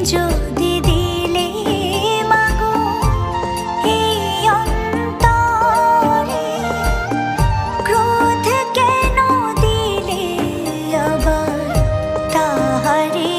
যদি দিলে মাগো এই অন্তরে, ক্রোধ কেন দিলে আবার তাহারে